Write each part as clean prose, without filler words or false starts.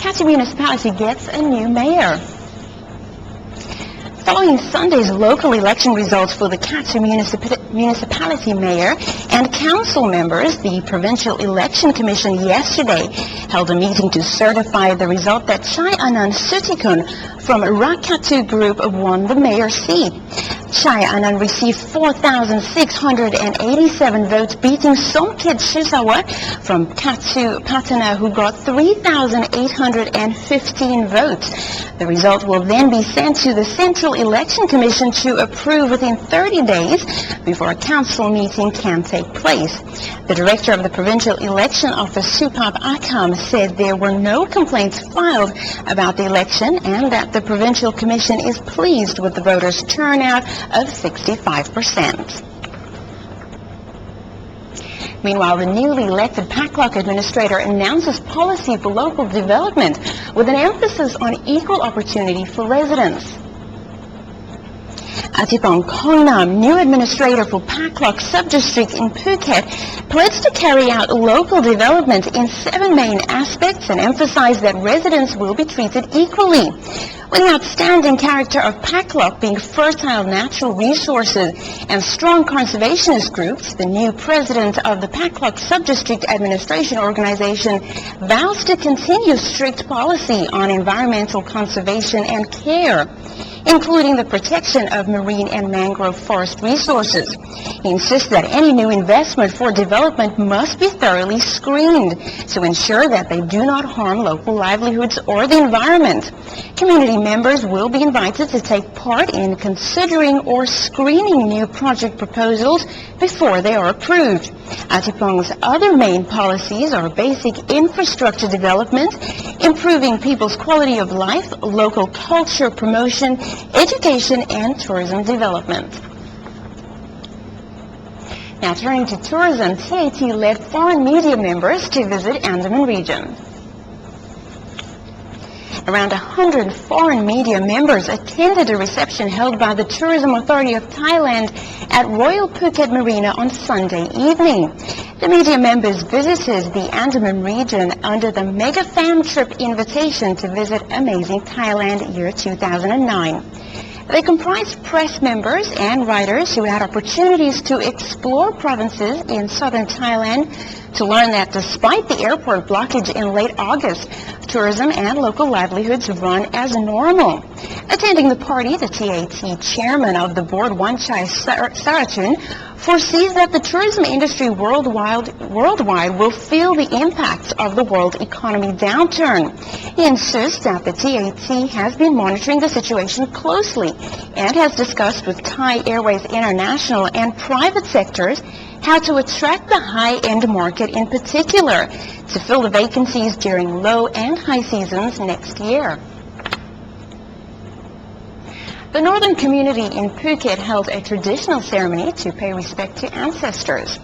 Kathu Municipality gets a new mayor. Following Sunday's local election results for the Kathu Municipality mayor and council members, the Provincial Election Commission yesterday held a meeting to certify the result that Chai Anand Sutikun from Rakatu Group won the mayor's seat. Chai Anand received 4,687 votes, beating Somkhet Shisawa from Kathu Patana, who got 3,815 votes. The result will then be sent to the Central Election Commission to approve within 30 days before a council meeting can take place. The director of the Provincial Election Office, Supap Akam, said there were no complaints filed about the election and that the Provincial Commission is pleased with the voters' turnout of 65%. Meanwhile, the newly elected Paklok Administrator announces policy for local development with an emphasis on equal opportunity for residents. Atipong Kongnam, new administrator for Paklok Subdistrict in Phuket, pledged to carry out local development in 7 main aspects and emphasized that residents will be treated equally. With the outstanding character of Paklok being fertile natural resources and strong conservationist groups, the new president of the Paklok Subdistrict Administration Organization vows to continue strict policy on environmental conservation and care, including the protection of marine and mangrove forest resources. He insists that any new investment for development must be thoroughly screened to ensure that they do not harm local livelihoods or the environment. Community members will be invited to take part in considering or screening new project proposals before they are approved. Atipong's other main policies are basic infrastructure development, improving people's quality of life, local culture promotion, education and tourism development. Now turning to tourism, TAT led foreign media members to visit Andaman region. Around 100 foreign media members attended a reception held by the Tourism Authority of Thailand at Royal Phuket Marina on Sunday evening. The media members visited the Andaman region under the Mega Fan Trip invitation to visit Amazing Thailand year 2009. They comprised press members and writers who had opportunities to explore provinces in southern Thailand to learn that despite the airport blockage in late August, tourism and local livelihoods run as normal. Attending the party, the TAT chairman of the board, Wanchai Saratun, foresees that the tourism industry worldwide will feel the impacts of the world economy downturn. He insists that the TAT has been monitoring the situation closely and has discussed with Thai Airways International and private sectors how to attract the high-end market in particular to fill the vacancies during low and high seasons next year. The northern community in Phuket held a traditional ceremony to pay respect to ancestors.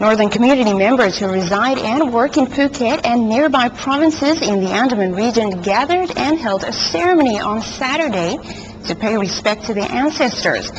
Northern community members who reside and work in Phuket and nearby provinces in the Andaman region gathered and held a ceremony on Saturday to pay respect to their ancestors.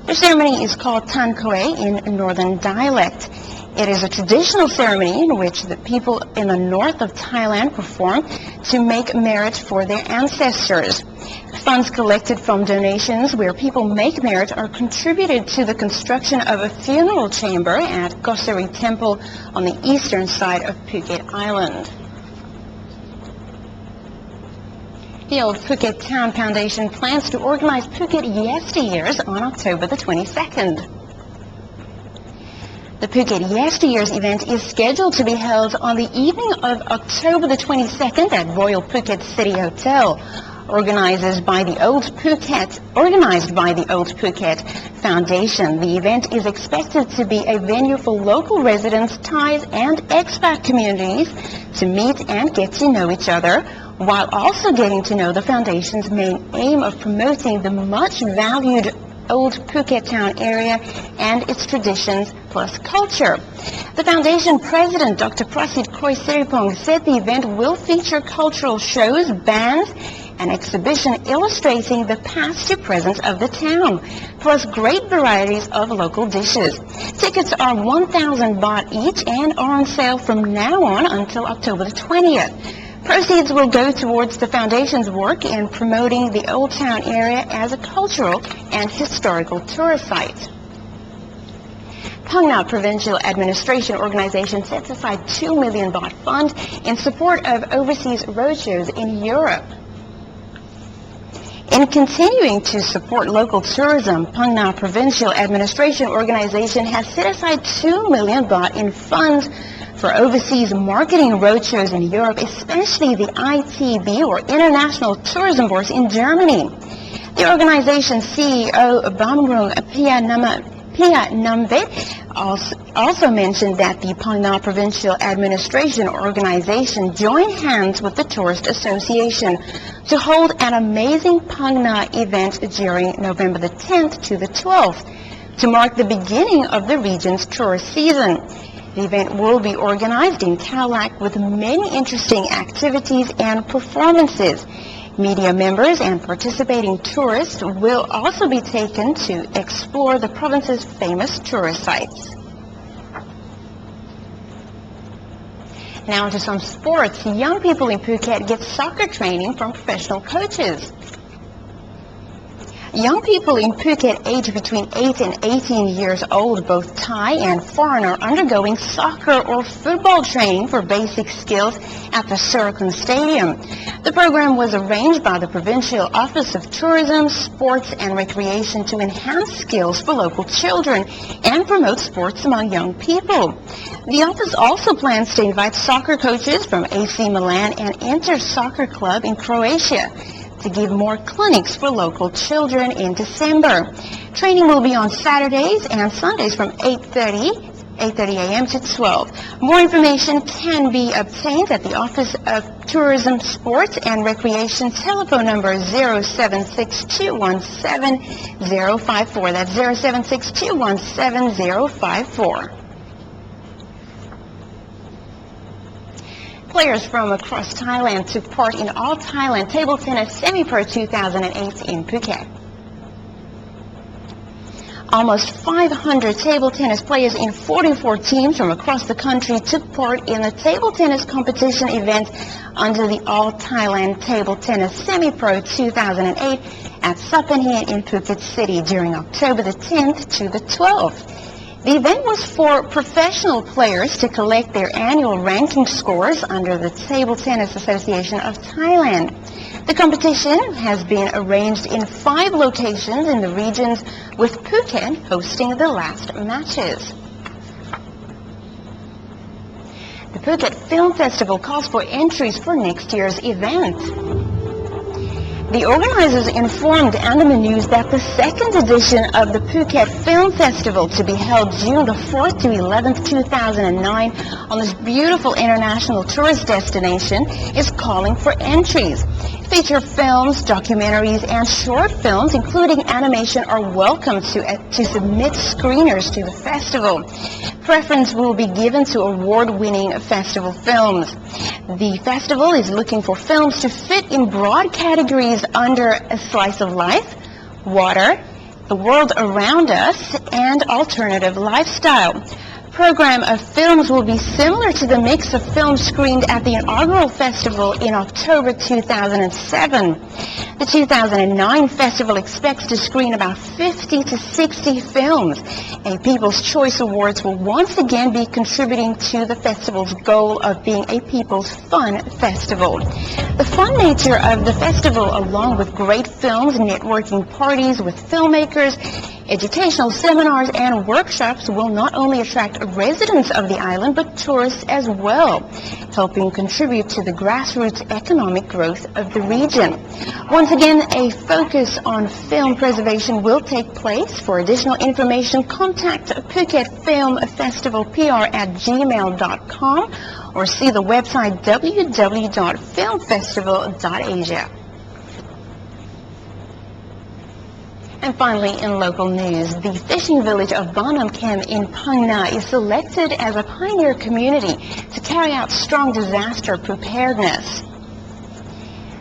The ceremony is called Tan Koe in northern dialect. It is a traditional ceremony in which the people in the north of Thailand perform to make merit for their ancestors. Funds collected from donations where people make merit are contributed to the construction of a funeral chamber at Gosari Temple on the eastern side of Phuket Island. The Old Phuket Town Foundation plans to organize Phuket Yesteryears on October the 22nd. The Phuket Yesteryears event is scheduled to be held on the evening of October the 22nd at Royal Phuket City Hotel. Organized by the Old Phuket Foundation, the event is expected to be a venue for local residents, Thais and expat communities to meet and get to know each other, while also getting to know the foundation's main aim of promoting the much valued Old Phuket Town area and its traditions plus culture. The foundation president, Dr. Prasit Khoiseripong, said the event will feature cultural shows, bands, an exhibition illustrating the past to present of the town, plus great varieties of local dishes. Tickets are 1,000 baht each and are on sale from now on until October the 20th. Proceeds will go towards the foundation's work in promoting the Old Town area as a cultural and historical tourist site. Phang Provincial Administration Organization sets aside 2 million baht fund in support of overseas roadshows in Europe. In continuing to support local tourism, Phang Provincial Administration Organization has set aside 2 million baht in funds for overseas marketing roadshows in Europe, especially the ITB, or International Tourism Bourse, in Germany. The organization's CEO, Bamrung Pia Namvet, also mentioned that the Phang Provincial Administration Organization joined hands with the Tourist Association to hold an amazing Phang event during November the 10th to the 12th to mark the beginning of the region's tourist season. The event will be organized in Khao Lak with many interesting activities and performances. Media members and participating tourists will also be taken to explore the province's famous tourist sites. Now to some sports. Young people in Phuket get soccer training from professional coaches. Young people in Phuket aged between 8 and 18 years old, both Thai and foreign, are undergoing soccer or football training for basic skills at the Surakun Stadium. The program was arranged by the Provincial Office of Tourism, Sports and Recreation to enhance skills for local children and promote sports among young people. The office also plans to invite soccer coaches from AC Milan and Inter Soccer Club in Croatia to give more clinics for local children in December. Training will be on Saturdays and Sundays from 8:30 a.m. to 12. More information can be obtained at the Office of Tourism, Sports and Recreation, telephone number 076217054. That's 076217054. Players from across Thailand took part in All Thailand Table Tennis Semi-Pro 2008 in Phuket. Almost 500 table tennis players in 44 teams from across the country took part in the table tennis competition event under the All Thailand Table Tennis Semi-Pro 2008 at Sapanhin in Phuket City during October the 10th to the 12th. The event was for professional players to collect their annual ranking scores under the Table Tennis Association of Thailand. The competition has been arranged in 5 locations in the regions, with Phuket hosting the last matches. The Phuket Film Festival calls for entries for next year's event. The organizers informed AndamanNews that the second edition of the Phuket Film Festival, to be held June the 4th to 11th, 2009 on this beautiful international tourist destination, is calling for entries. Feature films, documentaries, and short films, including animation, are welcome to submit screeners to the festival. Preference will be given to award-winning festival films. The festival is looking for films to fit in broad categories under a slice of life, water, the world around us, and alternative lifestyle. Program of films will be similar to the mix of films screened at the inaugural festival in October 2007. The 2009 festival expects to screen about 50 to 60 films. A People's Choice Awards will once again be contributing to the festival's goal of being a people's fun festival. The fun nature of the festival, along with great films, networking parties with filmmakers, educational seminars and workshops, will not only attract residents of the island but tourists as well, helping contribute to the grassroots economic growth of the region. Once again, a focus on film preservation will take place. For additional information, contact Phuket Film Festival PR@gmail.com or see the website www.filmfestival.asia. And finally, in local news, the fishing village of Banam Kem in Phang is selected as a pioneer community to carry out strong disaster preparedness.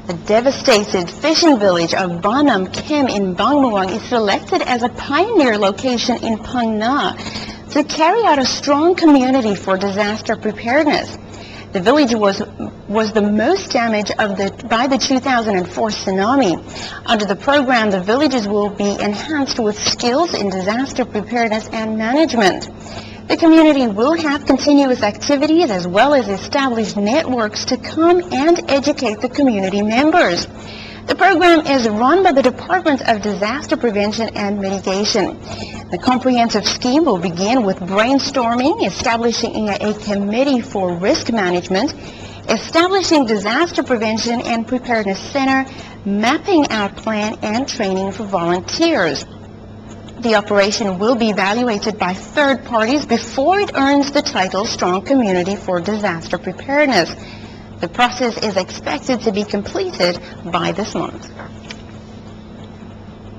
The devastated fishing village of Banam Kem in Bang Muang is selected as a pioneer location in Phang to carry out a strong community for disaster preparedness. The village was the most damaged by the 2004 tsunami. Under the program, the villages will be enhanced with skills in disaster preparedness and management. The community will have continuous activities as well as establish networks to come and educate the community members. The program is run by the Department of Disaster Prevention and Mitigation. The comprehensive scheme will begin with brainstorming, establishing a committee for risk management, establishing disaster prevention and preparedness center, mapping out plan, and training for volunteers. The operation will be evaluated by third parties before it earns the title Strong Community for Disaster Preparedness. The process is expected to be completed by this month.